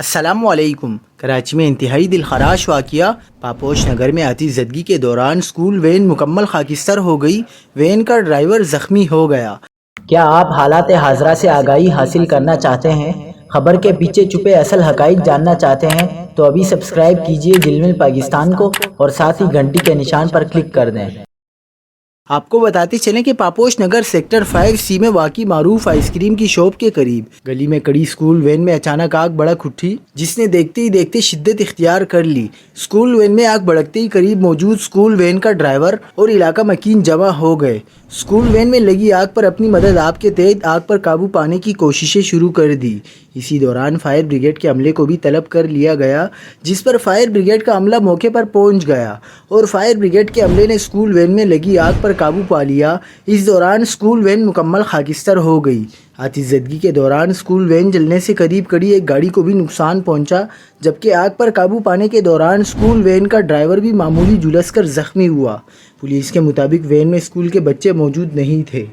السلام علیکم۔ کراچی میں انتہائی دلخراش واقعہ پاپوش نگر میں آتش زدگی کے دوران اسکول وین مکمل خاکستر ہو گئی، وین کا ڈرائیور زخمی ہو گیا۔ کیا آپ حالات حاضرہ سے آگاہی حاصل کرنا چاہتے ہیں؟ خبر کے پیچھے چھپے اصل حقائق جاننا چاہتے ہیں تو ابھی سبسکرائب کیجئے جلمل پاکستان کو اور ساتھ ہی گھنٹی کے نشان پر کلک کر دیں۔ آپ کو بتاتے چلیں کہ پاپوش نگر سیکٹر 5C میں واقع معروف آئس کریم کی شاپ کے قریب گلی میں کڑی اسکول وین میں اچانک آگ بھڑک اٹھی، جس نے دیکھتے ہی دیکھتے شدت اختیار کر لی۔ اسکول وین میں آگ بھڑکتے ہی قریب موجود اسکول وین کا ڈرائیور اور علاقہ مکین جمع ہو گئے۔ اسکول وین میں لگی آگ پر اپنی مدد آپ کے تحت آگ پر قابو پانے کی کوششیں شروع کر دی۔ اسی دوران فائر بریگیڈ کے عملے کو بھی طلب کر لیا گیا، جس پر فائر بریگیڈ کا عملہ موقع پر پہنچ گیا اور فائر بریگیڈ کے عملے نے اسکول وین میں لگی آگ پر قابو پا لیا۔ اس دوران اسکول وین مکمل خاکستر ہو گئی۔ آتش زدگی کے دوران اسکول وین جلنے سے قریب کڑی ایک گاڑی کو بھی نقصان پہنچا، جبکہ آگ پر قابو پانے کے دوران اسکول وین کا ڈرائیور بھی معمولی جھلس کر زخمی ہوا۔ پولیس کے مطابق وین میں اسکول کے بچے موجود نہیں تھے۔